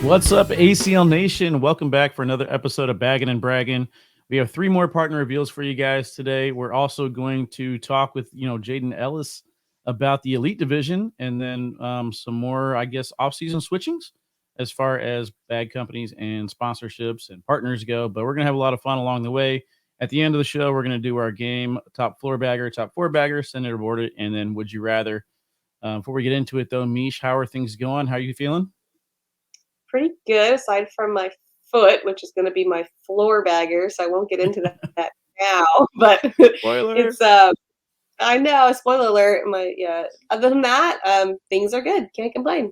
What's up, ACL Nation? Welcome back for another episode of Baggin Braggin. We have 3 more partner reveals for you guys today. We're also going to talk with, Jayden Ellis about the Elite Division, and then some more, I guess, off-season switchings as far as bag companies and sponsorships and partners go. But we're going to have a lot of fun along the way. At the end of the show, we're going to do our game, top floor bagger, top 4 bagger, Senator Boarded, and then Would You Rather. Before we get into it, though, Meesh, how are things going? How are you feeling? Pretty good, aside from my foot, which is going to be my floor bagger, so I won't get into that now. But Spoiler. it's I know, spoiler alert. Other than that, things are good. Can't complain.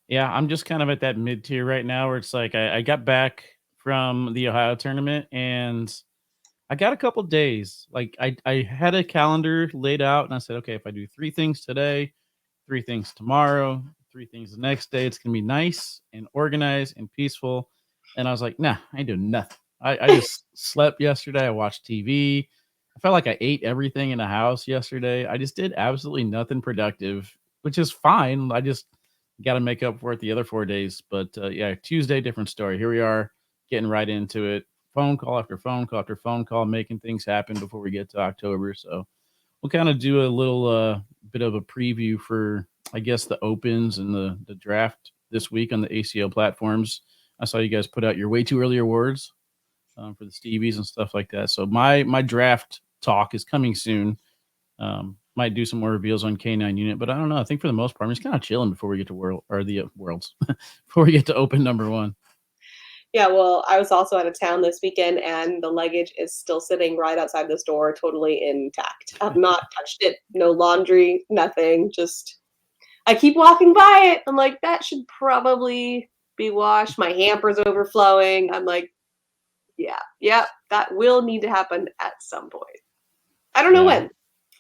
Yeah, I'm just kind of at that mid tier right now where it's like I got back from the Ohio tournament and I got a couple days. Like I had a calendar laid out and I said, okay, if I do 3 things today, 3 things tomorrow, 3 things the next day, it's gonna be nice and organized and peaceful. And I was like, nah, I ain't doing nothing. I just slept yesterday. I watched TV. I felt like I ate everything in the house yesterday. I just did absolutely nothing productive, which is fine. I just got to make up for it the other 4 days. But yeah, Tuesday, different story. Here we are getting right into it. Phone call after phone call after phone call, making things happen before we get to October. So we'll kind of do a little bit of a preview for, I guess, the opens and the draft this week on the ACO platforms. I saw you guys put out your way too early awards for the Stevies and stuff like that. So my draft talk is coming soon. Might do some more reveals on K9 unit, but I don't know. I think for the most part, I'm just kind of chilling before we get to worlds before we get to open number 1. Yeah, well, I was also out of town this weekend, and the luggage is still sitting right outside this door, totally intact. I've not touched it. No laundry, nothing. Just I keep walking by it. I'm like, that should probably be washed. My hamper's overflowing. I'm like, yeah, that will need to happen at some point. I don't know Yeah. when.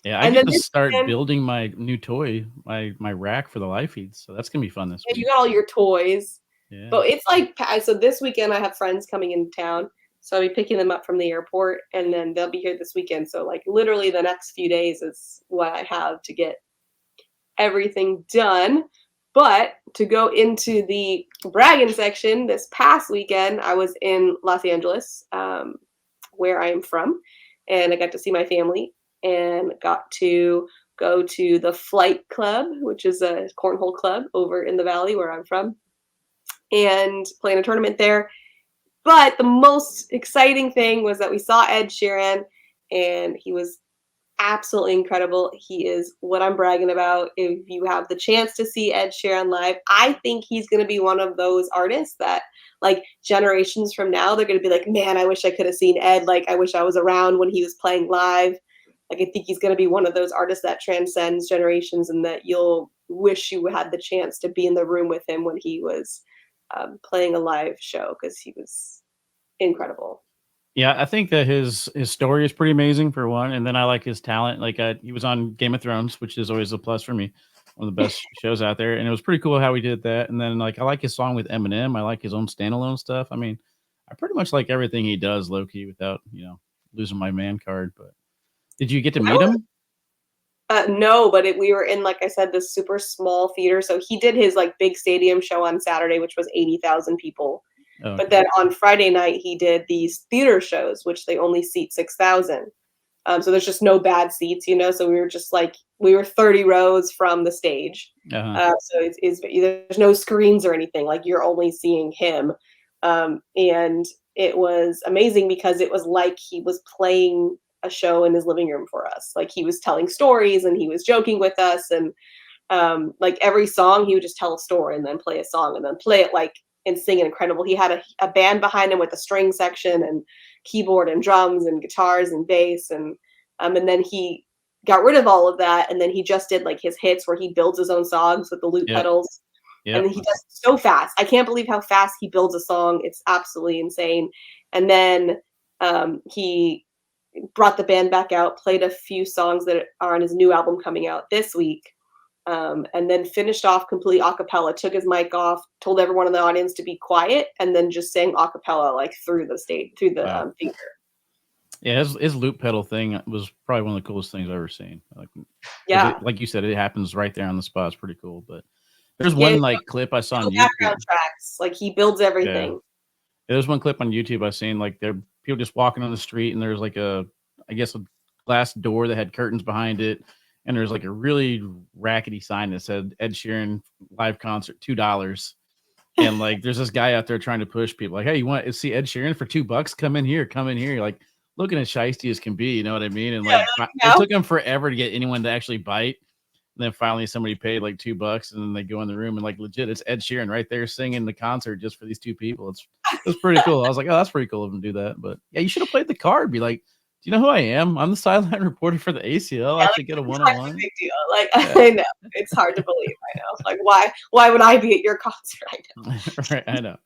Yeah, I And get then to this start weekend, building my new toy, my rack for the live feeds. So that's gonna be fun this yeah, you week. got all your toys. Yeah. But it's like, so this weekend I have friends coming in town. So I'll be picking them up from the airport and then they'll be here this weekend. So, like, literally the next few days is what I have to get everything done. But to go into the bragging section, this past weekend, I was in Los Angeles, where I am from, and I got to see my family and got to go to the Flight Club, which is a cornhole club over in the valley where I'm from, and play in a tournament there. But the most exciting thing was that we saw Ed Sheeran, and he was absolutely incredible. He is what I'm bragging about. If you have the chance to see Ed Sheeran live, I think he's going to be one of those artists that, like, generations from now, they're going to be like, man, I wish I could have seen Ed. Like, I wish I was around when he was playing live. Like, I think he's going to be one of those artists that transcends generations and that you'll wish you had the chance to be in the room with him when he was playing a live show, because he was incredible. Yeah, I think that his story is pretty amazing for one, and then I like his talent. Like he was on Game of Thrones, which is always a plus for me. One of the best shows out there, and it was pretty cool how he did that. And then like I like his song with Eminem. I like his own standalone stuff. I mean, I pretty much like everything he does, low key, without losing my man card. But did you get to meet him? No, but we were in, like I said, this super small theater. So he did his, like, big stadium show on Saturday, which was 80,000 people. Oh, But okay. then on Friday night, he did these theater shows, which they only seat 6,000. So there's just no bad seats, you know. So we were just like, we were 30 rows from the stage. Uh-huh. So there's no screens or anything. Like, you're only seeing him. And it was amazing because it was like he was playing a show in his living room for us. Like, he was telling stories and he was joking with us, and like, every song he would just tell a story and then play a song and then play it, like, and sing it incredible. He had a band behind him with a string section and keyboard and drums and guitars and bass, and then he got rid of all of that, and then he just did, like, his hits where he builds his own songs with the loop Yep. pedals. And Yep. then he does it so fast. I can't believe how fast he builds a song. It's absolutely insane. And then he brought the band back out, played a few songs that are on his new album coming out this week, and then finished off completely a cappella, took his mic off, told everyone in the audience to be quiet, and then just sang a cappella, like, through the stage, through the Wow. theater. Yeah, his loop pedal thing was probably one of the coolest things I've ever seen. Like, because Yeah. it, like you said, it happens right there on the spot. It's pretty cool. But there's Yeah, one like clip I saw no on YouTube. background tracks. builds. Like he builds Yeah. everything. There's one clip on YouTube I've seen, like, there people just walking on the street, and there's, like, I guess, a glass door that had curtains behind it, and there's, like, a really rackety sign that said, "Ed Sheeran live concert, $2." And, like, there's this guy out there trying to push people, like, "Hey, you want to see Ed Sheeran for $2? Come in here, come in here." Like, looking as shiesty as can be, you know what I mean? And, Yeah, like, it no. took him forever to get anyone to actually bite. And then finally somebody paid like $2, and then they go in the room and like legit it's Ed Sheeran right there singing the concert just for these two people. It's pretty cool. I was like, oh, that's pretty cool of him to do that. But yeah, you should have played the card. Be like, do you know who I am? I'm the sideline reporter for the ACL. I Yeah, should like get a it's hard to one-on-one. big deal. Like Yeah. I know it's hard to believe. I know. Like why would I be at your concert? I Right. I know.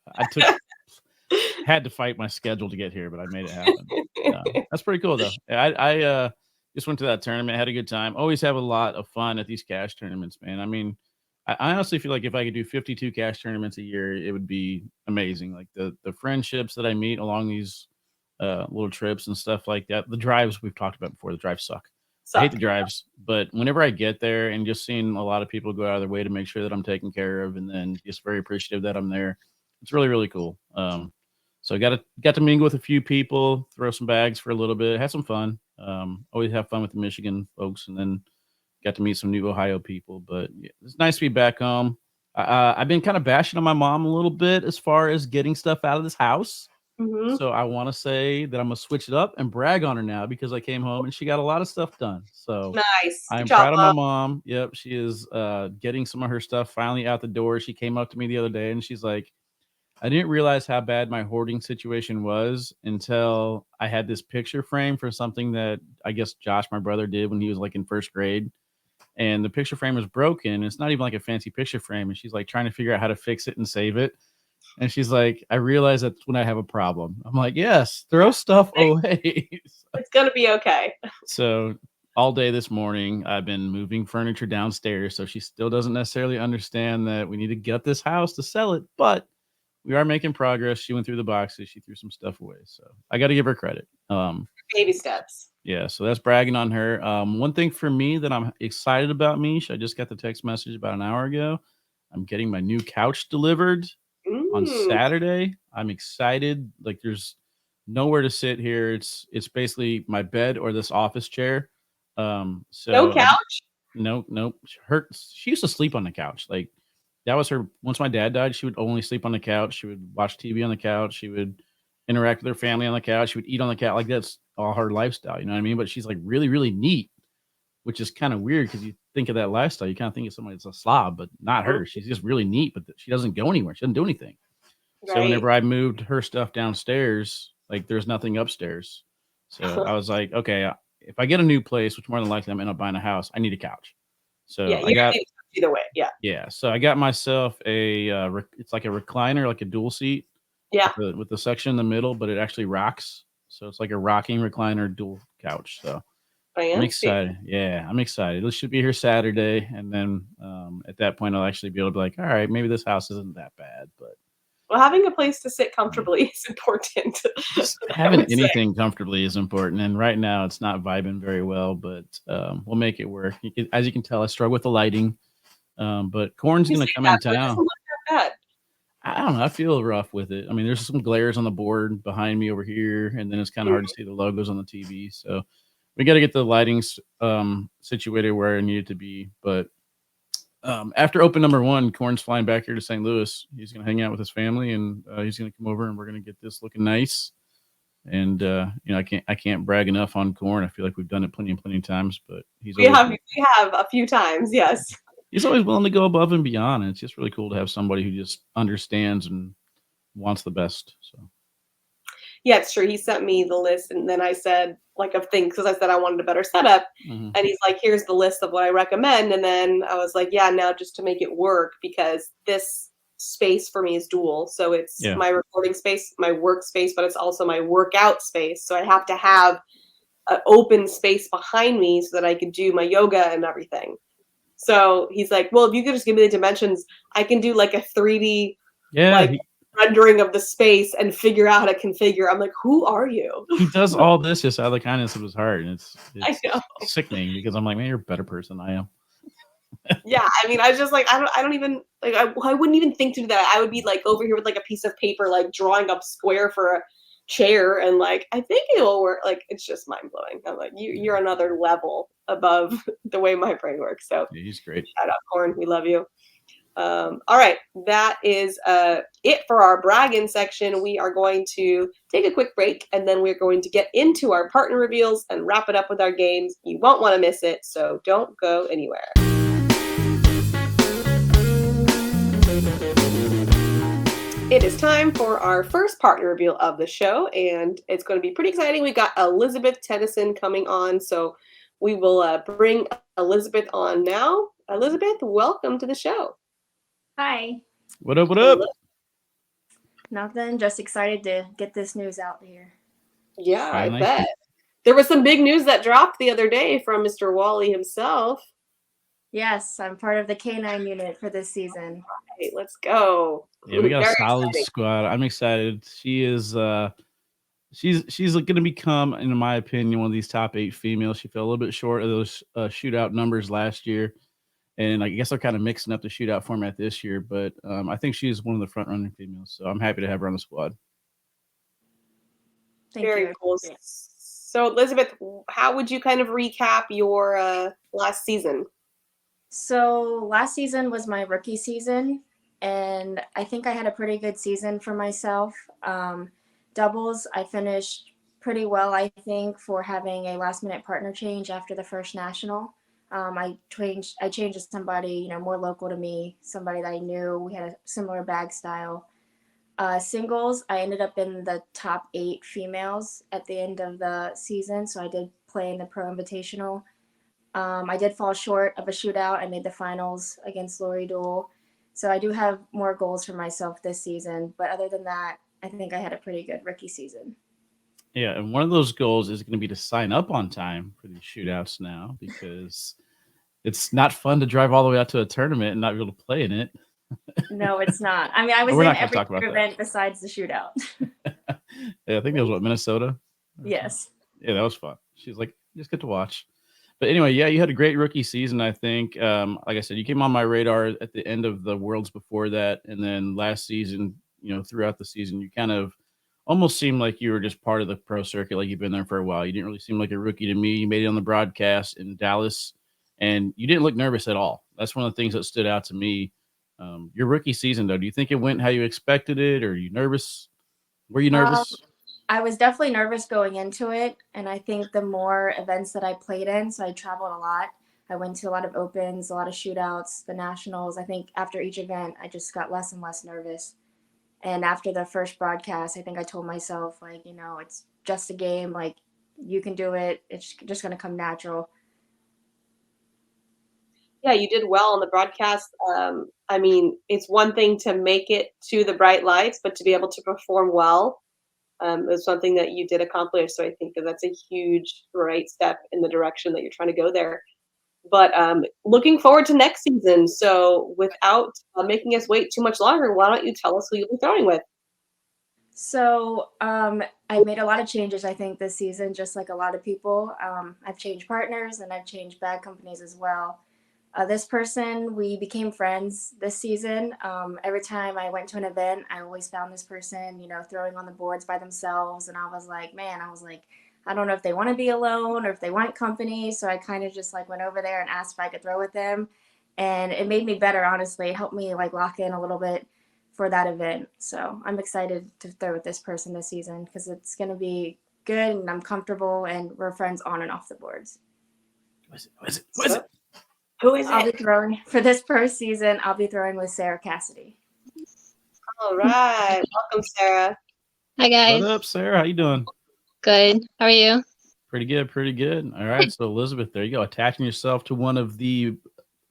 Had to fight my schedule to get here, but I made it happen. know. That's pretty cool though. I just went to that tournament, had a good time. Always have a lot of fun at these cash tournaments, man. I mean, I honestly feel like if I could do 52 cash tournaments a year, it would be amazing. Like the friendships that I meet along these little trips and stuff like that. The drives we've talked about before, the drives suck. I hate Suck. the drives, but whenever I get there and just seeing a lot of people go out of their way to make sure that I'm taken care of, and then just very appreciative that I'm there, it's really really cool. So I got to mingle with a few people, throw some bags for a little bit, had some fun. Always have fun with the Michigan folks, and then got to meet some new Ohio people. But yeah, it's nice to be back home. I've been kind of bashing on my mom a little bit as far as getting stuff out of this house. Mhm. So I want to say that I'm gonna switch it up and brag on her now because I came home and she got a lot of stuff done. So Nice. Good I'm job, proud of my Mom. mom. Yep, she is getting some of her stuff finally out the door. She came up to me the other day and she's like, I didn't realize how bad my hoarding situation was until I had this picture frame for something that I guess Josh, my brother, did when he was like in first grade. And the picture frame was broken. It's not even like a fancy picture frame. And she's like trying to figure out how to fix it and save it. And she's like, I realize that's when I have a problem. I'm like, yes, throw stuff away. It's gonna be okay. So all day this morning, I've been moving furniture downstairs. So she still doesn't necessarily understand that we need to get this house to sell it, but we are making progress. She went through the boxes. She threw some stuff away. So I got to give her credit. Baby steps. Yeah. So that's bragging on her. One thing for me that I'm excited about, Mish, I just got the text message about an hour ago. I'm getting my new couch delivered on Mm. Saturday. I'm excited. Like there's nowhere to sit here. It's basically my bed or this office chair. No So I couch? Nope, nope. She used to sleep on the couch. Like that was her. Once my dad died, she would only sleep on the couch. She would watch TV on the couch. She would interact with her family on the couch. She would eat on the couch. Like that's all her lifestyle. You know what I mean? But she's like really, really neat, which is kind of weird because you think of that lifestyle, you kind of think of somebody that's a slob, but not Mhm. her. She's just really neat, but she doesn't go anywhere. She doesn't do anything. So Right. whenever I moved her stuff downstairs, like there's nothing upstairs. So I was like, okay, if I get a new place, which more than likely I'm gonna end up buying a house, I need a couch. Yeah, So I you're gonna got need a couch either way. Yeah. yeah, so I got myself a it's like a recliner, like a dual seat Yeah. with the section in the middle, but it actually rocks. So it's like a rocking recliner dual couch. So I'm Fancy. excited. Yeah, I'm excited. It should be here Saturday, and then at that point I'll actually be able to be like, all right, maybe this house isn't that bad, but Well, having a place to sit yeah. comfortably is important, Just I having would say. anything comfortably is important, and right now it's not vibing very well, but we'll make it work. As you can tell, I struggle with the lighting, but Corn's You gonna say come that, in but it doesn't town. look that bad. I don't know. I feel rough with it. I mean, there's some glares on the board behind me over here, and then it's kind of hard to Mhm. see the logos on the TV. So we got to get the lighting situated where I need it to be. But after open number one, Corn's flying back here to St. Louis. He's going to hang out with his family, and he's going to come over, and we're going to get this looking nice. And I can't brag enough on Corn. I feel like we've done it plenty and plenty of times, but We have a few times, yes. he's always willing to go above and beyond. And it's just really cool to have somebody who just understands and wants the best. So. Yeah, it's true. He sent me the list, and then I said, like, of things because I said I wanted a better setup, Mhm. and he's like, "Here's the list of what I recommend." And then I was like, "Yeah, now just to make it work because this space for me is dual, so it's Yeah. my recording space, my workspace, but it's also my workout space. So I have to have an open space behind me so that I could do my yoga and everything." So he's like, "Well, if you could just give me the dimensions, I can do like a 3D Yeah, like rendering of the space and figure out how to configure." I'm like, "Who are you?" he does all this just out of the kindness of his heart, and it's I it's know. sickening because I'm like, "Man, you're a better person than I am." Yeah, I mean, I was just like, I don't even Like I wouldn't even think to do that. I would be like over here with like a piece of paper, like drawing up square for a chair, and like I think it will work. Like it's just mind blowing. I'm like you're another level above the way my brain works. So Yeah, he's great. shout out, Corn. We love you. All right, that is it for our bragging section. We are going to take a quick break, and then we're going to get into our partner reveals and wrap it up with our games. You won't want to miss it, so don't go anywhere. It is time for our first partner reveal of the show, and it's going to be pretty exciting. We got Elizabeth Tennyson coming on, so we will bring Elizabeth on now. Elizabeth, welcome to the show. Hi. What up? What up? Nothing. Just excited to get this news out here. Yeah, Finally. I bet. There was some big news that dropped the other day from Mr. Wally himself. Yes, I'm part of the K9 unit for this season. Hey, let's go. Yeah, we got Very a solid exciting. squad. I'm excited. She is she's going to become, in my opinion, one of these top 8 females. She fell a little bit short of those shootout numbers last year, and I guess they're kind of mixing up the shootout format this year. But I think she's one of the front running females, so I'm happy to have her on the squad. Very cool. So, Elizabeth, how would you kind of recap your last season? So last season was my rookie season, and I think I had a pretty good season for myself. Doubles, I finished pretty well, I think, for having a last-minute partner change after the first national. I changed to somebody more local to me, somebody that I knew. We had a similar bag style. Singles, I ended up in the top 8 females at the end of the season, so I did play in the Pro Invitational. I did fall short of a shootout. I made the finals against Lori Duel. So I do have more goals for myself this season. But other than that, I think I had a pretty good rookie season. Yeah, and one of those goals is going to be to sign up on time for these shootouts now, because it's not fun to drive all the way out to a tournament and not be able to play in it. No, it's not. I mean, I was in every event besides the shootout. Yeah, I think that was Minnesota? Yes. Yeah, that was fun. She's like, just get to watch. But anyway, yeah, you had a great rookie season, I think. Like I said, you came on my radar at the end of the Worlds before that. And then last season, throughout the season, you kind of almost seemed like you were just part of the pro circuit, like you've been there for a while. You didn't really seem like a rookie to me. You made it on the broadcast in Dallas, and you didn't look nervous at all. That's one of the things that stood out to me. Your rookie season, though, do you think it went how you expected it? Or are you nervous? Were you nervous? I was definitely nervous going into it, and I think the more events that I played in, so I traveled a lot. I went to a lot of opens, a lot of shootouts, the nationals. I think after each event, I just got less and less nervous. And after the first broadcast, I think I told myself, it's just a game. Like, you can do it. It's just going to come natural. Yeah, you did well on the broadcast. I mean, it's one thing to make it to the bright lights, but to be able to perform well is something that you did accomplish. So I think that's a huge, right step in the direction that you're trying to go there. But looking forward to next season. So without making us wait too much longer, why don't you tell us who you'll be throwing with? So I made a lot of changes, I think, this season, just like a lot of people. I've changed partners and I've changed bag companies as well. This person, we became friends this season. Every time I went to an event, I always found this person, throwing on the boards by themselves. And I was like, I don't know if they want to be alone or if they want company. So I kind of just went over there and asked if I could throw with them. And it made me better, honestly. It helped me lock in a little bit for that event. So I'm excited to throw with this person this season because it's going to be good and I'm comfortable and we're friends on and off the boards. Who is it? I'll be throwing for this first season. I'll be throwing with Sarah Cassidy. All right. Welcome, Sarah. Hi, guys. What up, Sarah? How you doing? Good. How are you? Pretty good. Pretty good. All right. So, Elizabeth, there you go. Attaching yourself to one of the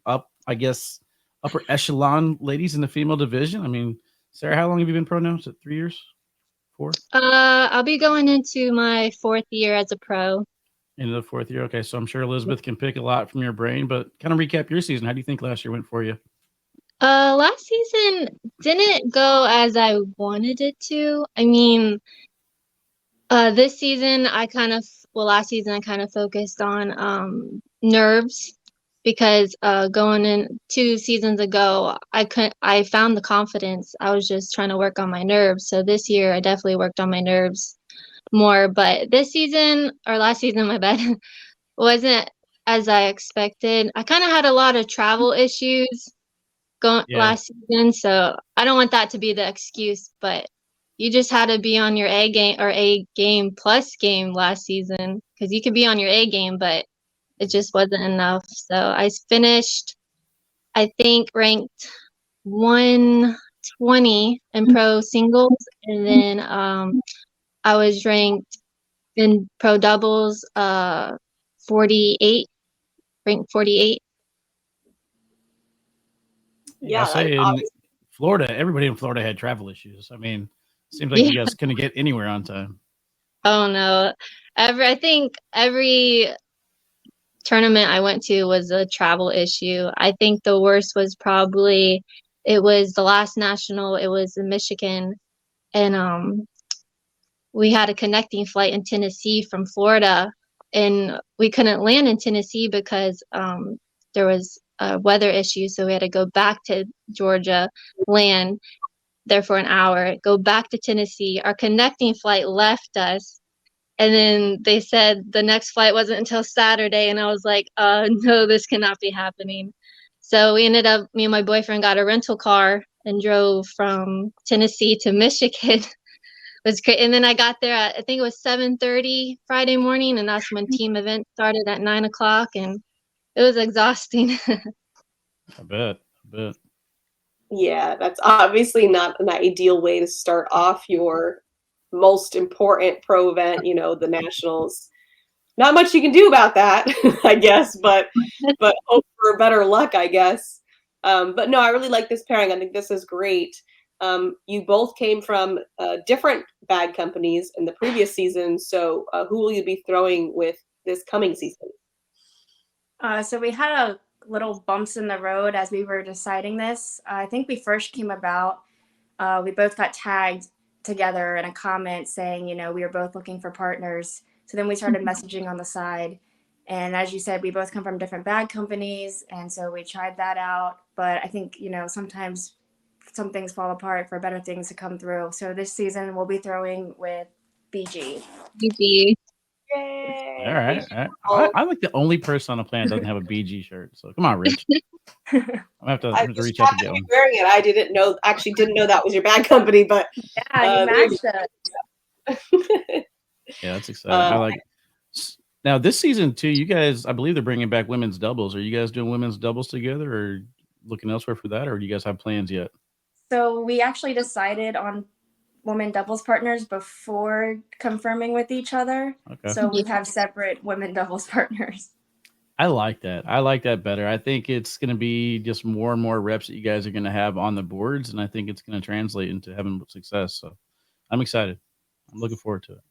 upper echelon ladies in the female division. I mean, Sarah, how long have you been pro now? Is it 3 years? 4? I'll be going into my 4th year as a pro. Into the 4th year. Okay. So I'm sure Elizabeth can pick a lot from your brain, but kind of recap your season. How do you think last year went for you? Last season didn't go as I wanted it to. I mean, this season last season I kind of focused on nerves because going in 2 seasons ago, I found the confidence. I was just trying to work on my nerves. So this year I definitely worked on my nerves more. But this season, or last season, my bad, wasn't as I expected. I kind of had a lot of travel issues going Yeah. last season, so I don't want that to be the excuse, but you just had to be on your A game or A game plus game last season, because you could be on your A game, but it just wasn't enough. So I finished, I think, ranked 120 in pro singles, and then I was ranked in pro doubles 48, ranked 48. Yeah, I'll Yeah, say in obviously. Florida, everybody in Florida had travel issues. I mean, seems like Yeah. you guys couldn't get anywhere on time. Oh no. I think every tournament I went to was a travel issue. I think the worst was probably it was the last national, it was in Michigan, and we had a connecting flight in Tennessee from Florida, and we couldn't land in Tennessee because there was a weather issue, so we had to go back to Georgia, land there for an hour, go back to Tennessee. Our connecting flight left us, and then they said the next flight wasn't until Saturday, and I was like, no, this cannot be happening. So we ended up, me and my boyfriend got a rental car and drove from Tennessee to Michigan. It was great. And then I got there at, I think it was 7:30 Friday morning, and that's when team event started at 9 o'clock, and it was exhausting. I bet. Yeah, that's obviously not an ideal way to start off your most important pro event, the nationals. Not much you can do about that, I guess, but hope for better luck, I guess. But no, I really like this pairing. I think this is great. You both came from different bag companies in the previous season, so who will you be throwing with this coming season? So we had a little bumps in the road as we were deciding this. I think we first came about, we both got tagged together in a comment saying, we were both looking for partners. So then we started messaging on the side. And as you said, we both come from different bag companies. And so we tried that out. But I think, sometimes some things fall apart for better things to come through. So this season we'll be throwing with BG. BG. Yay! All right. I'm like the only person on the planet that doesn't have a BG shirt. So come on, Rich. I'm gonna have to reach out to get one. Wearing it. I didn't know that was your bag company, but Yeah, you matched us. Yeah, that's exciting. I like it. Now this season too. You guys, I believe they're bringing back women's doubles. Are you guys doing women's doubles together, or looking elsewhere for that, or do you guys have plans yet? So we actually decided on women doubles partners before confirming with each other. Okay. So we have separate women doubles partners. I like that. I like that better. I think it's going to be just more and more reps that you guys are going to have on the boards, and I think it's going to translate into having success. So I'm excited. I'm looking forward to it.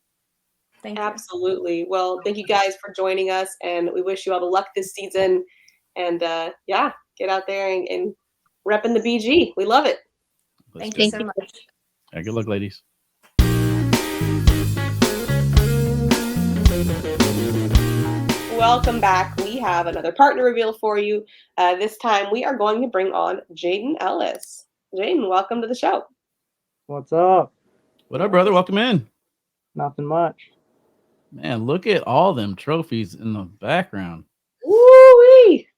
Thank you. Absolutely. Well, thank you guys for joining us, and we wish you all the luck this season. And yeah, get out there and repping the BG. We love it. Thank you so much. Yeah, good luck, ladies. Welcome back. We have another partner reveal for you. This time we are going to bring on Jayden Ellis. Jayden, welcome to the show. What's up? What up, brother? Welcome in. Nothing much. Man, look at all them trophies in the background. Woo-wee!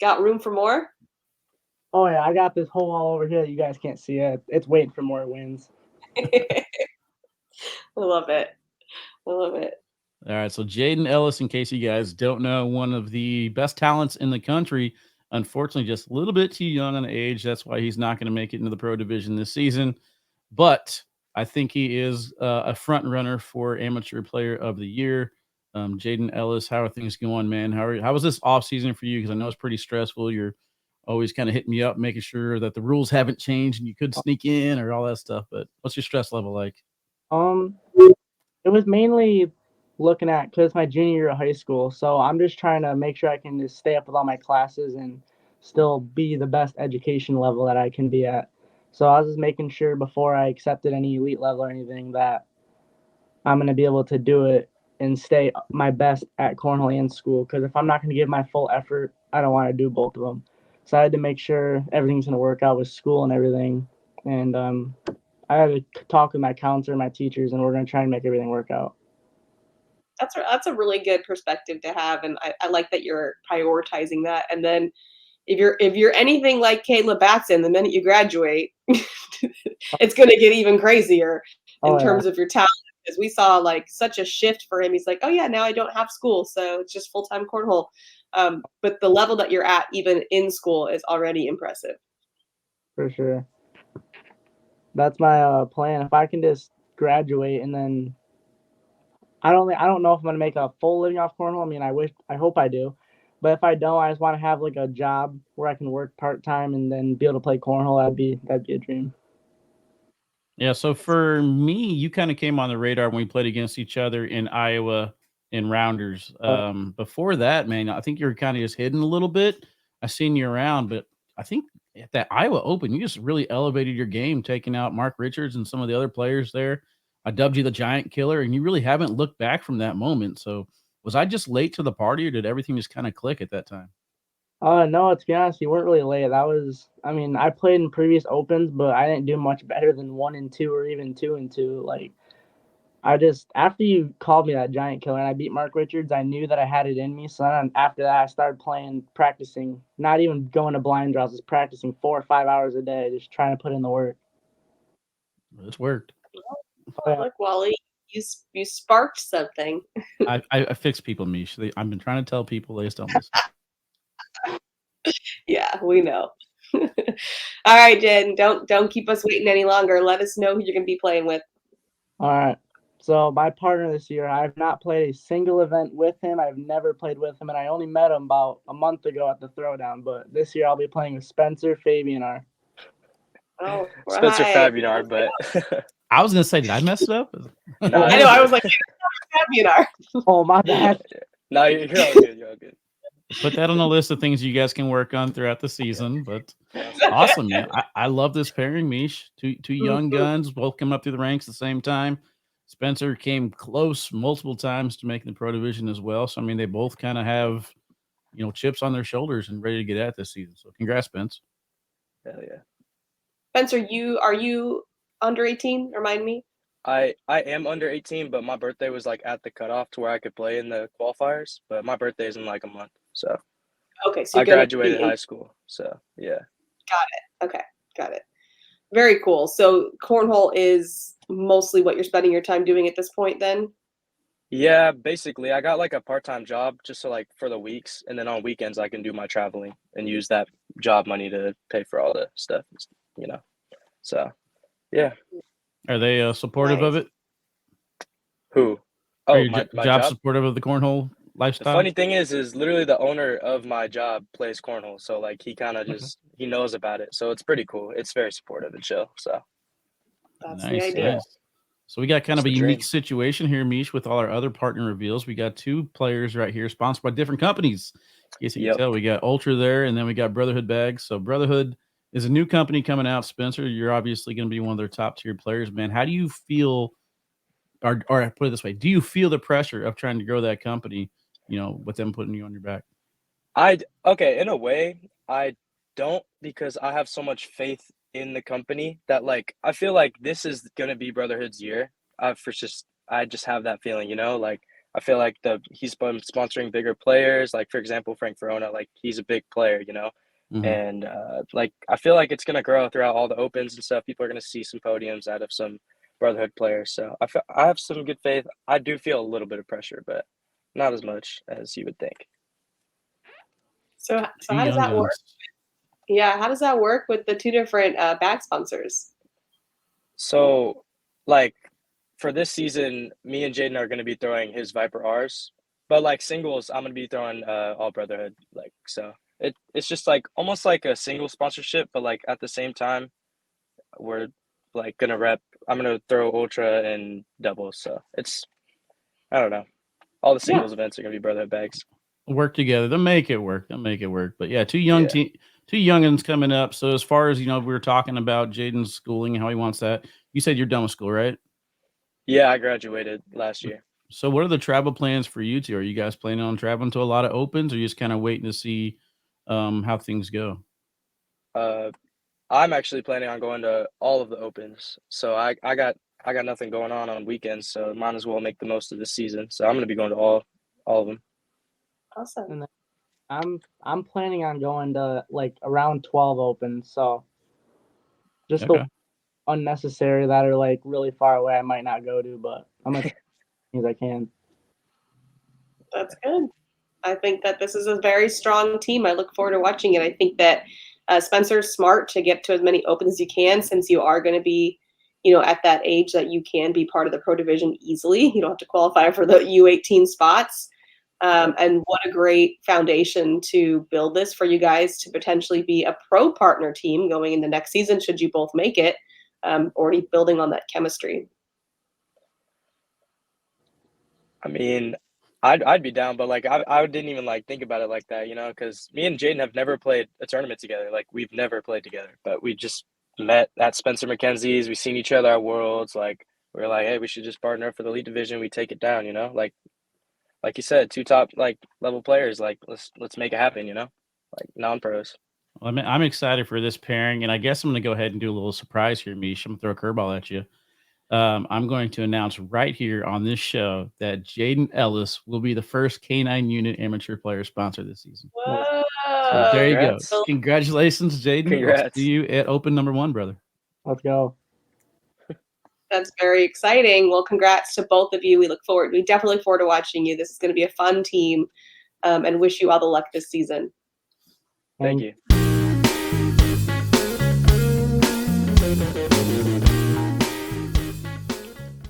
Got room for more? Oh yeah, I got this whole wall over here that you guys can't see it. It's waiting for more wins. I love it. I love it. All right, so Jayden Ellis, in case you guys don't know, one of the best talents in the country. Unfortunately, just a little bit too young on age. That's why he's not going to make it into the pro division this season. But I think he is a front runner for Amateur Player of the Year. Jayden Ellis, how are things going, man? How was this off season for you? Because I know it's pretty stressful. You're always kind of hitting me up, making sure that the rules haven't changed and you could sneak in or all that stuff. But what's your stress level like? It was mainly looking at, because it's my junior year of high school, so I'm just trying to make sure I can just stay up with all my classes and still be the best education level that I can be at. So I was just making sure before I accepted any elite level or anything that I'm going to be able to do it and stay my best at cornhole and school. Because if I'm not going to give my full effort, I don't want to do both of them. So I had to make sure everything's going to work out with school and everything. And I had to talk with my counselor, my teachers, and we're going to try and make everything work out. That's a really good perspective to have, and I like that you're prioritizing that. And then if you're anything like Caleb Batson, the minute you graduate, it's going to get even crazier in terms of your talent. Because we saw like such a shift for him. He's like, oh yeah, now I don't have school, so it's just full-time cornhole. But the level that you're at, even in school, is already impressive. For sure. That's my plan. If I can just graduate and then I don't know if I'm gonna make a full living off cornhole. I mean, I hope I do, but if I don't, I just want to have like a job where I can work part time and then be able to play cornhole. That'd be a dream. Yeah, so for me, you kind of came on the radar when we played against each other in Iowa in rounders. Before that, man, I think you were kind of just hidden a little bit. I seen you around, but I think at that Iowa Open, you just really elevated your game, taking out Mark Richards and some of the other players there. I dubbed you the Giant Killer, and you really haven't looked back from that moment. So, was I just late to the party, or did everything just kind of click at that time? No, to be honest, you weren't really late. I mean, I played in previous opens, but I didn't do much better than 1-2 or even 2-2. Like, after you called me that Giant Killer and I beat Mark Richards, I knew that I had it in me. So then after that, I started practicing, not even going to blind draws, just practicing 4 or 5 hours a day, just trying to put in the work. It's worked. Look, Wally, you sparked something. I fix people, Meesh. I've been trying to tell people, they just don't listen. Yeah, we know. All right, Jaden, don't keep us waiting any longer. Let us know who you're gonna be playing with. All right. So my partner this year, I've not played a single event with him. I've never played with him, and I only met him about a month ago at the Throwdown. But this year I'll be playing with Spencer Fabianar. Oh, Spencer right. Fabianar, but I was gonna say, did I mess it up? no, I know. I was like, Fabianar. Oh, my bad. no, you're all good. You're all good. Put that on the list of things you guys can work on throughout the season. But awesome, man. I love this pairing, Meesh. Two young guns, both coming up through the ranks at the same time. Spencer came close multiple times to making the pro division as well. So I mean, they both kind of have, chips on their shoulders and ready to get at this season. So congrats, Spence. Hell yeah. Spencer, are you under 18? Remind me. I am under 18, but my birthday was like at the cutoff to where I could play in the qualifiers. But my birthday is in like a month, so okay. So I graduated high school. So yeah. Got it. Okay, got it. Very cool. So cornhole is mostly what you're spending your time doing at this point, then? Yeah, basically, I got like a part-time job just so like for the weeks, and then on weekends I can do my traveling and use that job money to pay for all the stuff, So, yeah. Are they supportive of it? Who? Are Oh, your my job job. supportive of the cornhole The lifestyle? funny thing is literally the owner of my job plays cornhole, so like he kind of just he knows about it, so it's pretty cool. It's very supportive and chill. So That's Nice, the idea. nice. So we got kind It's of a the unique dream. situation here, Mish, with all our other partner reveals. We got two players right here sponsored by different companies. Yes, you can Yep. tell we got Ultra there, and then we got Brotherhood Bags. So Brotherhood is a new company coming out. Spencer, you're obviously going to be one of their top tier players, man. How do you feel, or put it this way, do you feel the pressure of trying to grow that company, with them putting you on your back? Okay, in a way, I don't, because I have so much faith in the company that like I feel like this is gonna be Brotherhood's year. I just have that feeling, like I feel like he's been sponsoring bigger players, like for example Frank Verona, like he's a big player, Mhm. and like I feel like it's gonna grow throughout all the opens and stuff. People are gonna see some podiums out of some Brotherhood players, so I have some good faith. I do feel a little bit of pressure, but not as much as you would think. So Two how does young that work? guns. Yeah, how does that work with the two different bag sponsors? So, like, for this season, me and Jaden are going to be throwing his Viper R's, but like singles, I'm going to be throwing all Brotherhood. Like, so it's just like almost like a single sponsorship, but like at the same time, we're like going to rep. I'm going to throw Ultra and doubles. So I don't know. All the singles events are going to be Brotherhood bags. Work together. They'll make it work. But yeah, two youngins coming up. So as far as we were talking about Jaden's schooling and how he wants that. You said you're done with school, right? Yeah, I graduated last year. So what are the travel plans for you two? Are you guys planning on traveling to a lot of opens, or you just kind of waiting to see how things go? Uh, I'm actually planning on going to all of the opens. So I got nothing going on weekends, so might as well make the most of this season. So I'm gonna be going to all of them. Awesome. And then I'm planning on going to like around 12 opens. So just the Okay. unnecessary that are like really far away, I might not go to, but I'm gonna try as I can. That's good. I think that this is a very strong team. I look forward to watching it. I think that Spencer's smart to get to as many opens as you can, since you are going to be, at that age that you can be part of the pro division easily. You don't have to qualify for the U18 spots. And what a great foundation to build this for you guys to potentially be a pro partner team going into next season, should you both make it. Already building on that chemistry. I mean, I'd be down, but like I didn't even like think about it like that, because me and Jaden have never played a tournament together. Like we've never played together, but we just met at Spencer McKenzie's. We've seen each other at Worlds. Like we're like, hey, we should just partner up for the elite division. We take it down, like you said, two top like level players. Like let's make it happen, like non-pros. Well, I'm excited for this pairing, and I guess I'm going to go ahead and do a little surprise here, Mish. I'm going to throw a curveball at you. I'm going to announce right here on this show that Jayden Ellis will be the first K9 unit amateur player sponsor this season. Whoa. So there you go. Congrats. Congratulations, Jaden. I'll Congrats. see you at Open number 1, brother. Let's go. That's very exciting. Well, congrats to both of you. We definitely look forward to watching you. This is going to be a fun team, and wish you all the luck this season. Thank you.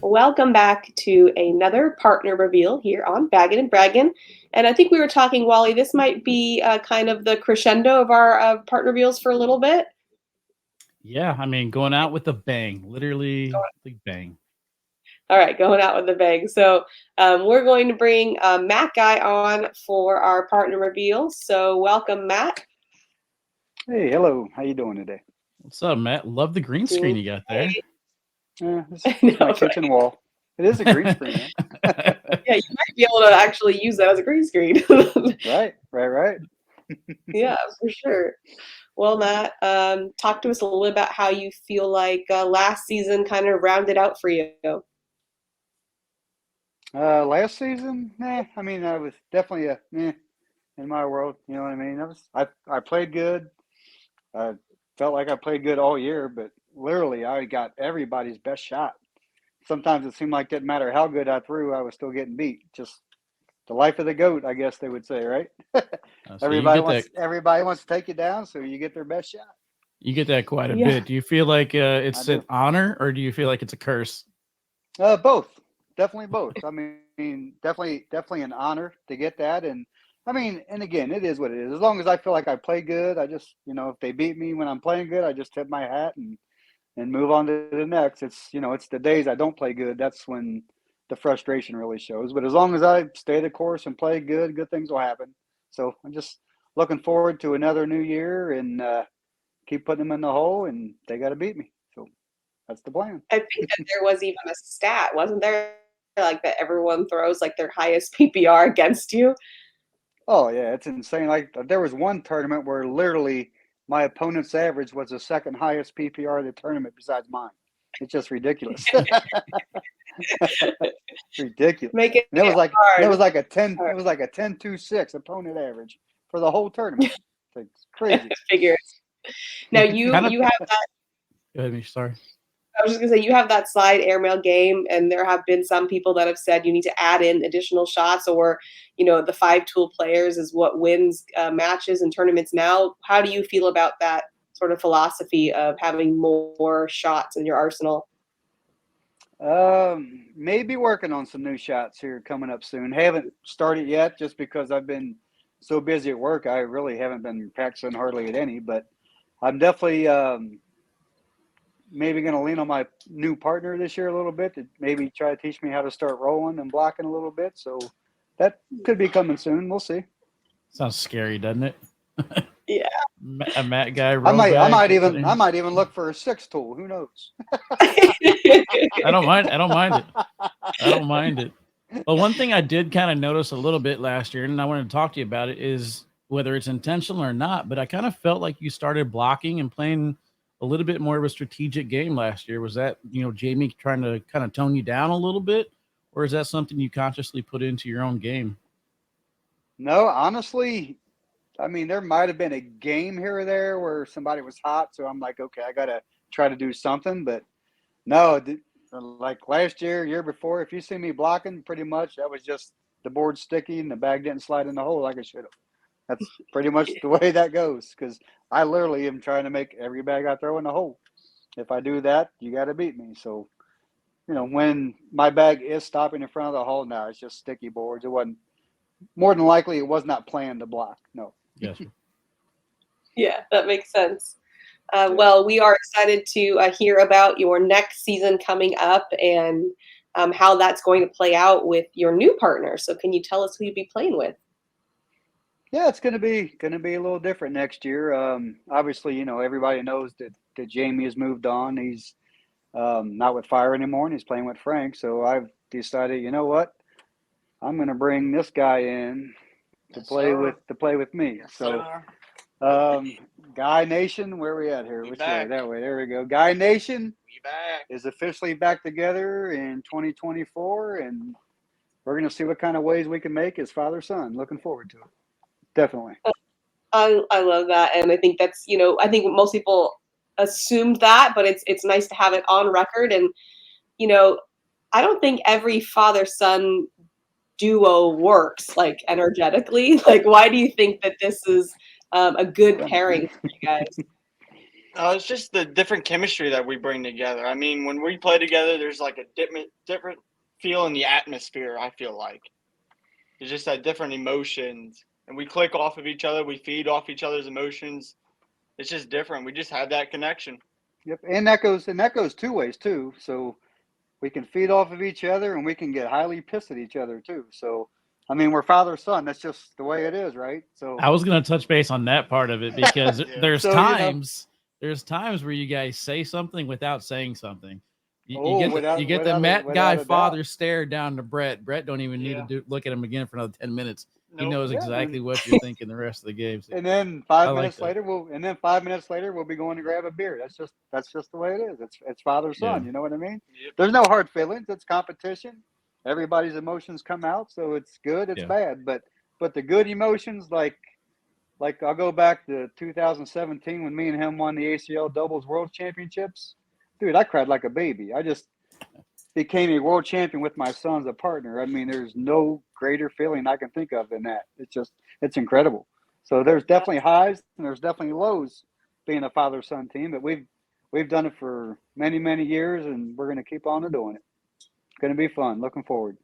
Welcome back to another partner reveal here on Baggin Braggin. And I think we were talking, Wally, this might be kind of the crescendo of our partner reveals for a little bit. Yeah, I mean, going out with a bang, literally big bang. All right, going out with a bang. So we're going to bring Matt Guy on for our partner reveal. So welcome, Matt. Hey, hello. How you doing today? What's up, Matt? Love the green screen you got there. This is my kitchen wall. It is a green screen, man. Yeah, you might be able to actually use that as a green screen. Right. Yeah, for sure. Well, Matt, talk to us a little bit about how you feel like last season kind of rounded out for you. Last season, I mean, I was definitely in my world. You know what I mean? I played good. I felt like I played good all year, but literally I got everybody's best shot. Sometimes it seemed like it didn't matter how good I threw, I was still getting beat. Just the life of the GOAT, I guess they would say, right? So everybody wants to take you down, so you get their best shot. You get that quite a bit. Do you feel like it's an honor, or do you feel like it's a curse? Both. Definitely both. I mean, definitely an honor to get that. And I mean, and again, it is what it is. As long as I feel like I play good, I just, if they beat me when I'm playing good, I just tip my hat and move on to the next. It's, it's the days I don't play good. That's when the frustration really shows. But as long as I stay the course and play good, good things will happen. So I'm just looking forward to another new year and keep putting them in the hole, and they got to beat me. So that's the plan. I think that there was even a stat, wasn't there? Like that everyone throws like their highest PPR against you. Oh yeah, it's insane. Like there was one tournament where literally my opponent's average was the second highest PPR of the tournament besides mine. It's just ridiculous. Ridiculous. Make it. And it was like hard. it was like a 10. It was like a 10-2-6 opponent average for the whole tournament. It's crazy. Figures. Now you have that. Go ahead, Mish, sorry. I was just gonna say you have that slide airmail game, and there have been some people that have said you need to add in additional shots, or the 5-tool players is what wins matches and tournaments now. How do you feel about that sort of philosophy of having more shots in your arsenal? Maybe working on some new shots here coming up soon. Haven't started yet just because I've been so busy at work. I really haven't been practicing hardly at any, but I'm definitely maybe going to lean on my new partner this year a little bit to maybe try to teach me how to start rolling and blocking a little bit. So that could be coming soon. We'll see. Sounds scary, doesn't it? Yeah. A Matt Guy. I might even look for a 6-tool. Who knows? I don't mind it. I don't mind it. Well, one thing I did kind of notice a little bit last year, and I wanted to talk to you about it, is whether it's intentional or not, but I kind of felt like you started blocking and playing a little bit more of a strategic game last year. Was that, Jamie trying to kind of tone you down a little bit, or is that something you consciously put into your own game? No, honestly, I mean, there might have been a game here or there where somebody was hot, so I'm like, okay, I gotta try to do something. But no, like last year, year before, if you see me blocking, pretty much that was just the board sticky and the bag didn't slide in the hole like it should have. That's pretty much the way that goes because I literally am trying to make every bag I throw in the hole. If I do that, you got to beat me. So, when my bag is stopping in front of the hole now, it's just sticky boards. It wasn't, more than likely, it was not planned to block. No. Yes. Yeah, that makes sense. Well, we are excited to hear about your next season coming up and how that's going to play out with your new partner. So, can you tell us who you'll be playing with? Yeah, it's gonna be a little different next year. Obviously, everybody knows that Jamie has moved on. He's not with Fire anymore, and he's playing with Frank. So I've decided, you know what? I'm gonna bring this guy in to play with me. So, Guy Nation, where are we at here? Which way? That way. There we go. Guy Nation is officially back together in 2024, and we're gonna see what kind of ways we can make as father-son. Looking forward to it. Definitely. I love that, and I think that's I think most people assumed that, but it's nice to have it on record. And I don't think every father son duo works like energetically. Like, why do you think that this is a good pairing for you guys? It's just the different chemistry that we bring together. I mean, when we play together, there's like a different feel in the atmosphere. I feel like there's just that different emotions, and we click off of each other. We feed off each other's emotions. It's just different. We just have that connection. Yep, and that goes two ways too. So we can feed off of each other, and we can get highly pissed at each other too. So, I mean, we're father son. That's just the way it is, right? So I was going to touch base on that part of it because there's So, there's times where you guys say something without saying something. You without- get the without a- Matt without Guy a doubt. father stare down to Brett. Brett don't even need to look at him again for another 10 minutes. He Nope. knows Yeah, exactly and- what you're thinking the rest of the game. So and then I 5 like minutes that. later, we'll be going to grab a beer. That's just the way it is. It's father son. Yeah. You know what I mean? Yep. There's no hard feelings. It's competition. Everybody's emotions come out, so it's good. It's Yeah. bad, but the good emotions, like I'll go back to 2017 when me and him won the ACL doubles world championships. Dude, I cried like a baby. I just became a world champion with my son as a partner. I mean, there's no greater feeling I can think of than that. It's incredible. So there's definitely highs and there's definitely lows being a father-son team, but we've done it for many, many years, and we're going to keep on doing it. It's going to be fun. Looking forward.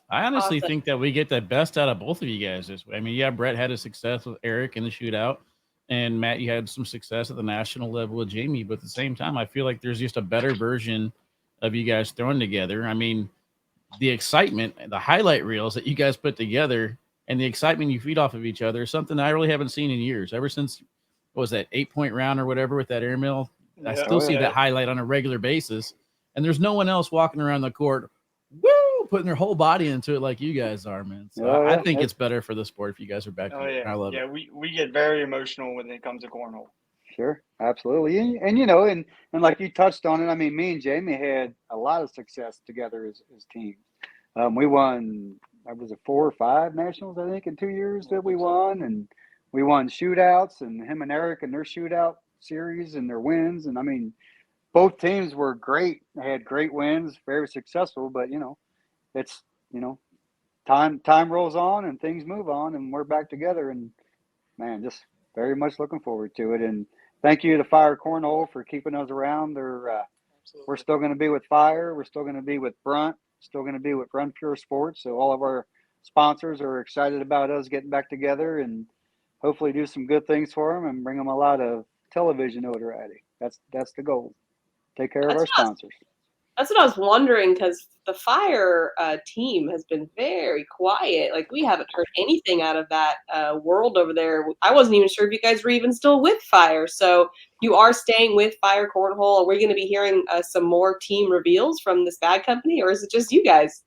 I honestly Awesome. think that we get the best out of both of you guys this way. I mean, yeah, Brett had a success with Eric in the shootout, and Matt, you had some success at the national level with Jamie. But at the same time, I feel like there's just a better version of you guys thrown together. I mean, the excitement, the highlight reels that you guys put together, and the excitement you feed off of each other is something I really haven't seen in years. Ever since, what was that, 8-point round or whatever with that airmail, I still see that highlight on a regular basis. And there's no one else walking around the court, putting their whole body into it like you guys are, man. So I think it's better for the sport if you guys are back Oh together. yeah, I love it. yeah. We get very emotional when it comes to cornhole. Sure, absolutely, and and like you touched on it. I mean, me and Jamie had a lot of success together as teams. We won. I was it 4 or 5 nationals, I think, in 2 years that we won, and we won shootouts. And him and Eric and their shootout series and their wins. And I mean, both teams were great. They had great wins, very successful. But it's time rolls on and things move on, and we're back together. And man, just very much looking forward to it. And thank you to Fire Cornhole for keeping us around. We're still going to be with Fire. We're still going to be with Brunt. Still going to be with Run Pure Sports. So all of our sponsors are excited about us getting back together and hopefully do some good things for them and bring them a lot of television notoriety. That's the goal. Take care of our sponsors. That's what I was wondering, because the Fire team has been very quiet. Like, we haven't heard anything out of that world over there. I wasn't even sure if you guys were even still with Fire. So you are staying with Fire Cornhole. Are we going to be hearing some more team reveals from this bag company, or is it just you guys?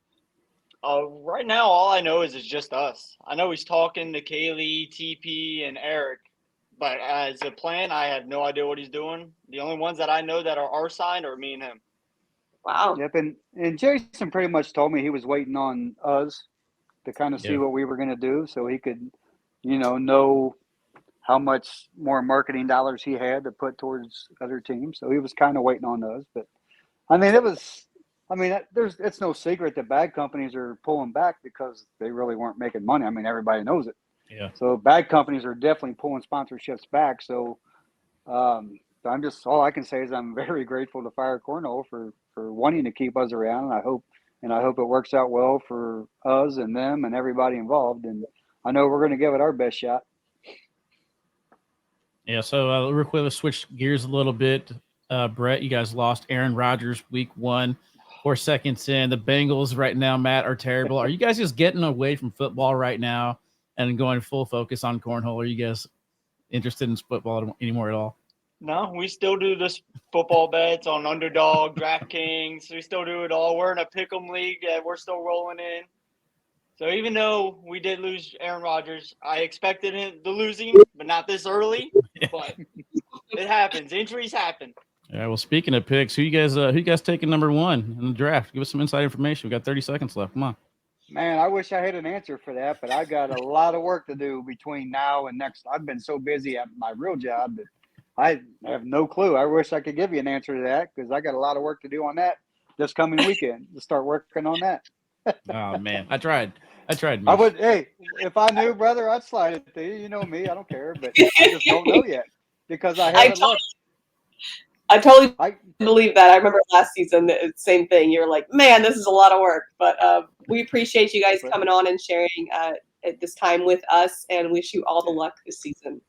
Right now, all I know is it's just us. I know he's talking to Kaylee, TP, and Eric, but as a plan, I have no idea what he's doing. The only ones that I know that are signed are me and him. Wow. Yep, and Jason pretty much told me he was waiting on us to kind of see Yeah. what we were going to do, so he could, know how much more marketing dollars he had to put towards other teams. So he was kind of waiting on us. But I mean, it's no secret that bag companies are pulling back because they really weren't making money. I mean, everybody knows it. Yeah. So bag companies are definitely pulling sponsorships back. So all I can say is I'm very grateful to Fire Cornhole for wanting to keep us around, and I hope it works out well for us and them and everybody involved. And I know we're going to give it our best shot. Yeah, so real quick, let's switch gears a little bit. Brett, you guys lost Aaron Rodgers week 1, 4 seconds in. The Bengals right now, Matt, are terrible. Are you guys just getting away from football right now and going full focus on cornhole? Are you guys interested in football anymore at all? No, we still do this football bets on Underdog, DraftKings. We still do it all. We're in a pick'em league that we're still rolling in. So even though we did lose Aaron Rodgers, I expected him to lose him, but not this early. But it happens. Injuries happen. Yeah, well, speaking of picks, who you guys taking number 1 in the draft? Give us some inside information. We got 30 seconds left. Come on. Man, I wish I had an answer for that, but I got a lot of work to do between now and next. I've been so busy at my real job that I have no clue. I wish I could give you an answer to that because I got a lot of work to do on that this coming weekend to start working on that. Oh man, I tried. I would. Hey, if I knew, brother, I'd slide it to you. You know me. I don't care, but I just don't know yet because I haven't looked. I totally believe that. I remember last season, the same thing. You were like, man, this is a lot of work. But we appreciate you guys coming on and sharing at this time with us and wish you all the luck this season.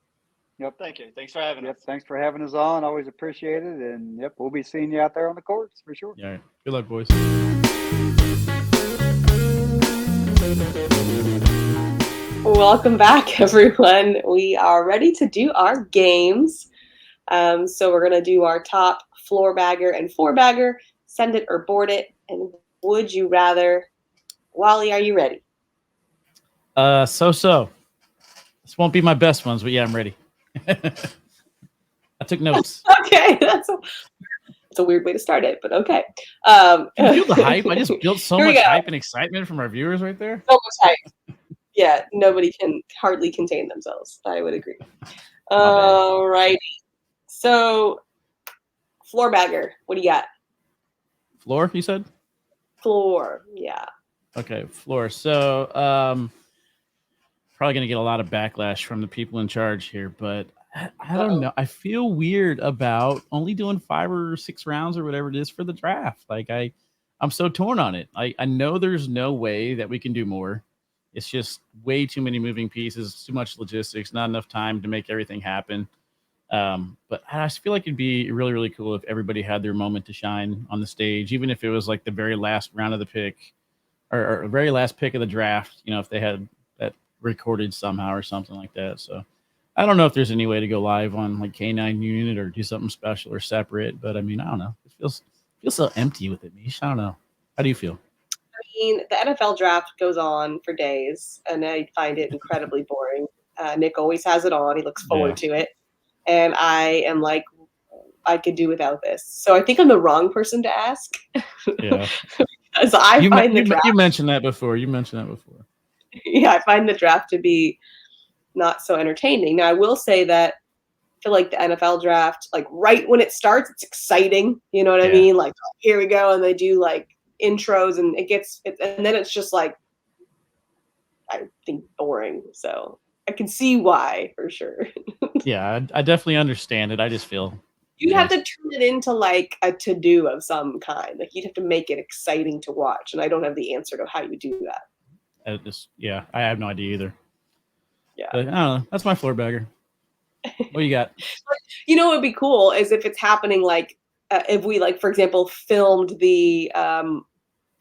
Yep. Thank you. Thanks for having us. Thanks for having us on. Always appreciate it. And yep, we'll be seeing you out there on the courts for sure. Yeah. Good luck, boys. Welcome back, everyone. We are ready to do our games. So we're going to do our top floor bagger and 4-bagger, send it or board it. And would you rather? Wally, are you ready? So. This won't be my best ones, but yeah, I'm ready. I took notes. Okay, that's a weird way to start it, but okay. You feel the hype? I just built so much hype and excitement from our viewers right there. So much hype. Yeah, nobody can hardly contain themselves. I would agree. All righty. So, floor bagger, what do you got? Floor, you said? Floor, yeah. Okay, floor. So, probably going to get a lot of backlash from the people in charge here, but I don't know. I feel weird about only doing 5 or 6 rounds or whatever it is for the draft. Like I'm so torn on it. I know there's no way that we can do more. It's just way too many moving pieces, too much logistics, not enough time to make everything happen. But I just feel like it'd be really, really cool if everybody had their moment to shine on the stage, even if it was like the very last round of the pick or very last pick of the draft, if they had that recorded somehow or something like that. So I don't know if there's any way to go live on like K9 Unit or do something special or separate, but I mean, I don't know. It feels so empty with it, Meesh. I don't know. How do you feel? I mean, the NFL draft goes on for days, and I find it incredibly boring. Nick always has it on. He looks forward to it. And I am like, I could do without this. So I think I'm the wrong person to ask. Yeah. Because I find the draft. You mentioned that before. Yeah, I find the draft to be not so entertaining. Now, I will say that I feel like the NFL draft, like right when it starts, it's exciting. You know what I mean? Like, oh, here we go. And they do like intros and and then it's just like, I think boring. So I can see why for sure. Yeah, I definitely understand it. I just feel you'd have to turn it into like a to-do of some kind. Like you'd have to make it exciting to watch. And I don't have the answer to how you do that. I have no idea either. Yeah. But I don't know. That's my floor bagger. What you got? You know what would be cool is if it's happening like if we like, for example, filmed the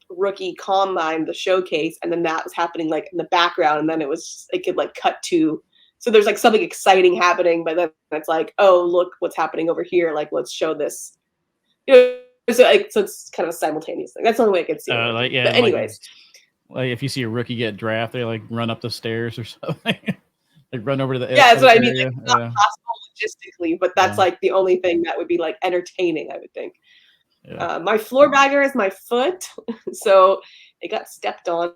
rookie combine, the showcase, and then that was happening like in the background, and then it could like cut to, so there's like something exciting happening, but then it's like, oh, look what's happening over here. Like, let's show this. So it's kind of a simultaneous thing. That's the only way I could see it. But anyways. Like if you see a rookie get drafted, they like run up the stairs or something. Like run over to the Yeah, that's what I mean. area. Like, it's not possible logistically, but that's Yeah. like the only thing that would be like entertaining, I would think. Yeah. My floor bagger is my foot. So it got stepped on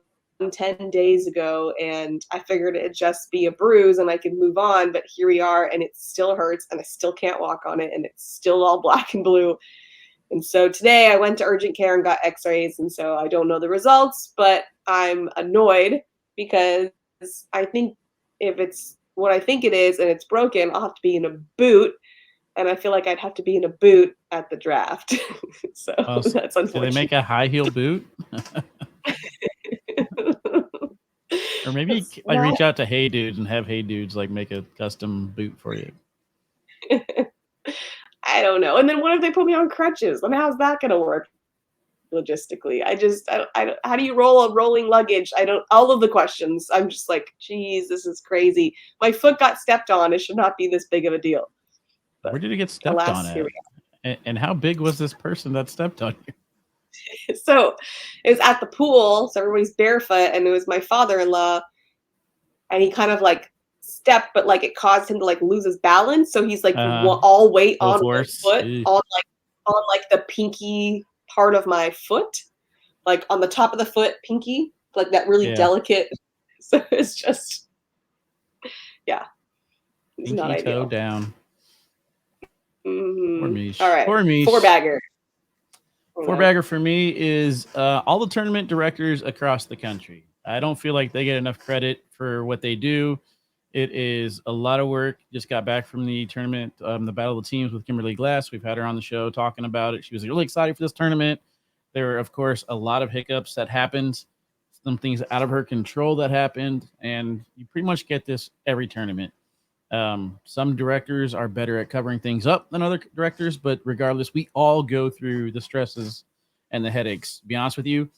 10 days ago, and I figured it'd just be a bruise and I could move on. But here we are, and it still hurts, and I still can't walk on it, and it's still all black and blue. And so today I went to urgent care and got x-rays, and so I don't know the results, but I'm annoyed because I think if it's what I think it is and it's broken, I'll have to be in a boot, and I feel like I'd have to be in a boot at the draft. So that's unfortunate. Do they make a high heel boot? Or maybe like reach out to Hey Dudes and have Hey Dudes like make a custom boot for you. I don't know. And then what if they put me on crutches? I mean, how's that going to work logistically? How do you roll a rolling luggage? All of the questions. I'm just like, geez, this is crazy. My foot got stepped on. It should not be this big of a deal. But where did it get stepped on at? And how big was this person that stepped on you? So it was at the pool. So everybody's barefoot, and it was my father-in-law, and he kind of like stepped, but like it caused him to like lose his balance. So he's like all weight on one foot, on like the pinky part of my foot, like on the top of the foot, pinky, like that really delicate. So it's just, yeah, it's pinky not toe ideal. Down. Mm-hmm. Poor Meesh. All right, poor Meesh. Four bagger. Four bagger for me is all the tournament directors across the country. I don't feel like they get enough credit for what they do. It is a lot of work. Just got back from the tournament, the Battle of the Teams with Kimberly Glass. We've had her on the show talking about it. She was really excited for this tournament. There were, of course, a lot of hiccups that happened, some things out of her control that happened, and you pretty much get this every tournament. Some directors are better at covering things up than other directors, but regardless, we all go through the stresses and the headaches. To be honest with you,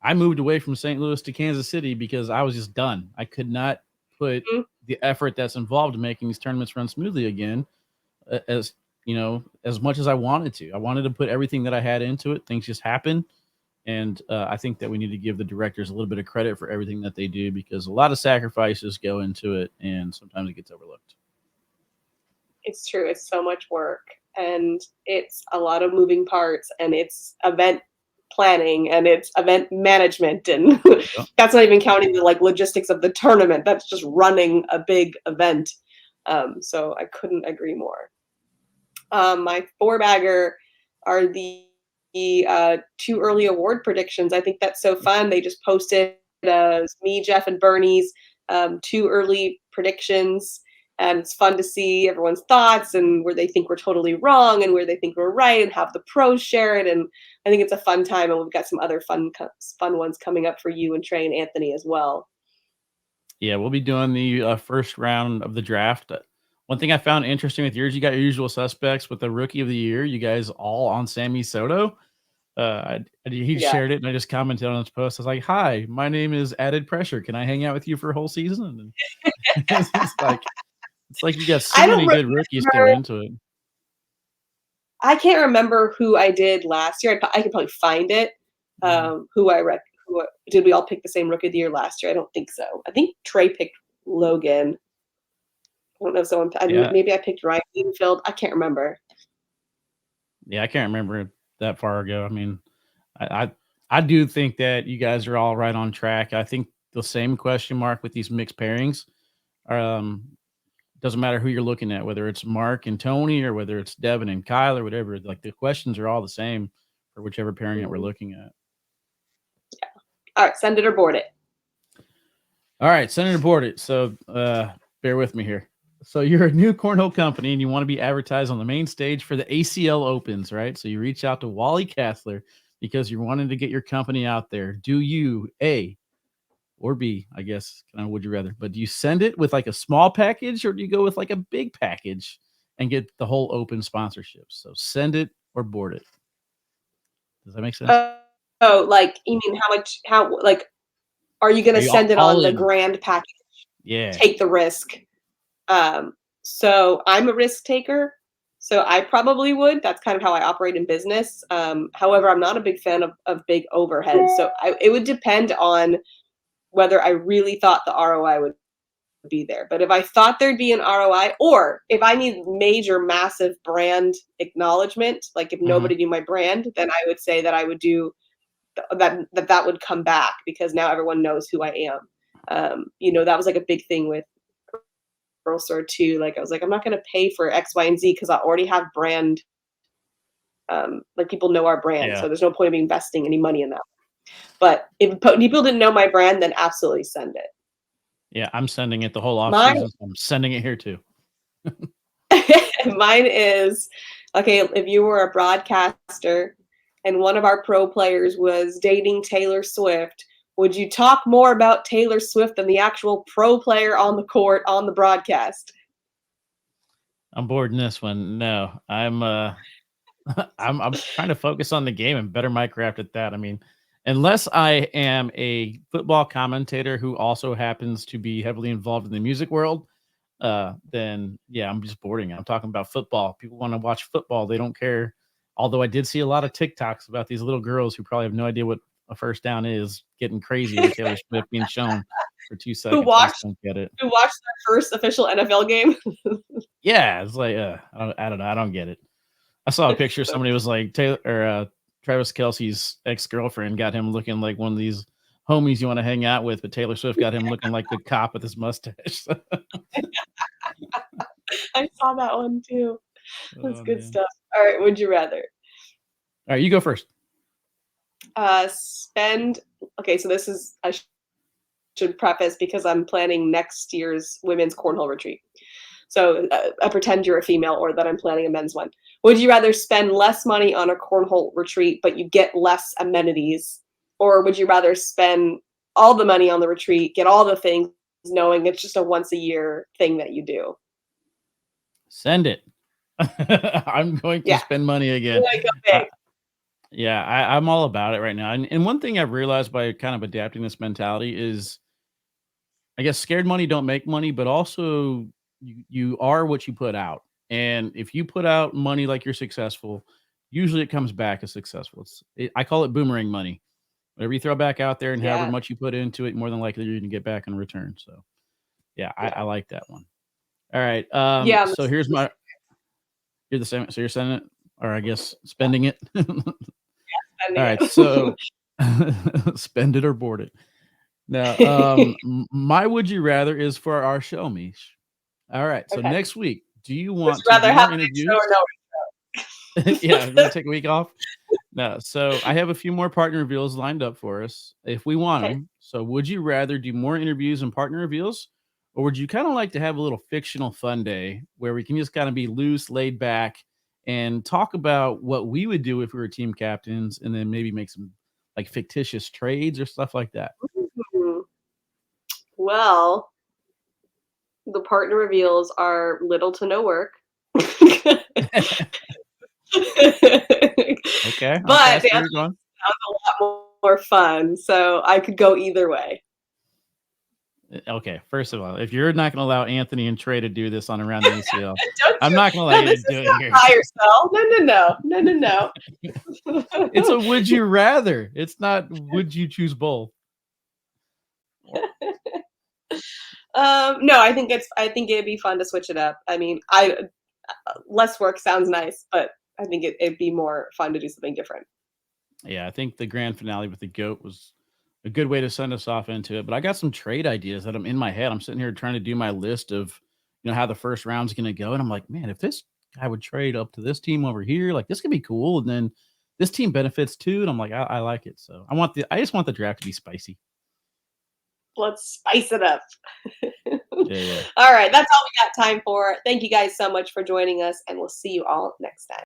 I moved away from St. Louis to Kansas City because I was just done. I could not put the effort that's involved in making these tournaments run smoothly again, as much as I wanted to. I wanted to put everything that I had into it. Things just happen. And I think that we need to give the directors a little bit of credit for everything that they do, because a lot of sacrifices go into it, and sometimes it gets overlooked. It's true. It's so much work, and it's a lot of moving parts, and it's event planning, and it's event management, and that's not even counting the like logistics of the tournament. That's just running a big event. So I couldn't agree more. My four bagger are the two early award predictions. I think that's so fun. They just posted me, Jeff, and Bernie's two early predictions. And it's fun to see everyone's thoughts and where they think we're totally wrong and where they think we're right, and have the pros share it. And I think it's a fun time. And we've got some other fun ones coming up for you and Trey and Anthony as well. Yeah, we'll be doing the first round of the draft. One thing I found interesting with yours, you got your usual suspects with the rookie of the year. You guys all on Sammy Soto. He shared it, and I just commented on his post. I was like, "Hi, my name is Added Pressure. Can I hang out with you for a whole season?" And it's like you got so many good rookies coming into it. I can't remember who I did last year. I could probably find it. Did we all pick the same rookie of the year last year? I don't think so. I think Trey picked Logan. I don't know if someone. Maybe I picked Ryan Greenfield. I can't remember. Yeah, I can't remember that far ago. I mean, I do think that you guys are all right on track. I think the same question mark with these mixed pairings. Doesn't matter who you're looking at, whether it's Mark and Tony or whether it's Devin and Kyle or whatever. Like the questions are all the same for whichever pairing that we're looking at. Yeah. All right, send it or board it. All right, send it or board it. So bear with me here. So you're a new cornhole company and you want to be advertised on the main stage for the ACL Opens, right? So you reach out to Wally Kassler because you're wanting to get your company out there. Do you A or B, I guess, kind of would you rather, but do you send it with like a small package or do you go with like a big package and get the whole open sponsorship? So send it or board it. Does that make sense? Like you mean are you going to send it on the grand package? Yeah. Take the risk. So I'm a risk taker. So I probably would. That's kind of how I operate in business. However, I'm not a big fan of big overheads. So it would depend on whether I really thought the ROI would be there. But if I thought there'd be an ROI, or if I need major, massive brand acknowledgement, like if nobody knew my brand, then I would say that I would do that would come back because now everyone knows who I am. That was like a big thing with Girl Store too. Like I was like, I'm not going to pay for X, Y, and Z because I already have brand. Like people know our brand, so there's no point of me investing any money in that. But if people didn't know my brand, then absolutely send it. Yeah, I'm sending it the whole off season. I'm sending it here too. Mine is, okay, if you were a broadcaster and one of our pro players was dating Taylor Swift, would you talk more about Taylor Swift than the actual pro player on the court on the broadcast? I'm bored in this one. No, I'm I'm trying to focus on the game and better my craft at that. I mean, unless I am a football commentator who also happens to be heavily involved in the music world, then yeah, I'm just boring. I'm talking about football. People want to watch football. They don't care. Although I did see a lot of TikToks about these little girls who probably have no idea what a first down is, getting crazy over Taylor Swift being shown for 2 seconds. Who watched get it. Who watched their first official NFL game? Yeah, it's like I don't know. I don't get it. I saw a picture. Somebody was like Taylor or Travis Kelce's ex-girlfriend got him looking like one of these homies you want to hang out with, but Taylor Swift got him looking like the cop with his mustache. I saw that one too. That's good Man. stuff. All right, would you rather? All right, you go first. Okay, so this is, I should preface because I'm planning next year's women's cornhole retreat. So I pretend you're a female or that I'm planning a men's one. Would you rather spend less money on a cornhole retreat, but you get less amenities? Or would you rather spend all the money on the retreat, get all the things, knowing it's just a once a year thing that you do? Send it. I'm going to spend money again. I'm all about it right now. And one thing I've realized by kind of adapting this mentality is, I guess, scared money don't make money, but also you are what you put out. And if you put out money like you're successful, usually it comes back as successful. I call it boomerang money. Whatever you throw back out there and however much you put into it, more than likely you're going to get back in return. So, I like that one. All right. So here's my. You're the same. So you're sending it, or I guess spending it. All right. So spend it or board it. Now, my would you rather is for our show, Meesh. All right. So next week, do you want to do more interviews? Yeah, we're gonna take a week off. No. So I have a few more partner reveals lined up for us if we want them. So would you rather do more interviews and partner reveals? Or would you kind of like to have a little fictional fun day where we can just kind of be loose, laid back, and talk about what we would do if we were team captains, and then maybe make some like fictitious trades or stuff like that? Well, the partner reveals are little to no work. Okay. But the answer sounds a lot more fun, so I could go either way. Okay, first of all, if you're not going to allow Anthony and Trey to do this on Around the ACL, I'm not going to allow you to do it here. By yourself. No. It's a would you rather. It's not would you choose both. No, I think it'd be fun to switch it up. I mean, less work sounds nice, but I think it'd be more fun to do something different. Yeah, I think the grand finale with the GOAT was a good way to send us off into it. But I got some trade ideas that I'm in my head. I'm sitting here trying to do my list of, how the first round's going to go. And I'm like, man, if this guy would trade up to this team over here, like this could be cool. And then this team benefits too. And I'm like, I like it. So I just want the draft to be spicy. Let's spice it up. Yeah. All right. That's all we got time for. Thank you guys so much for joining us, and we'll see you all next time.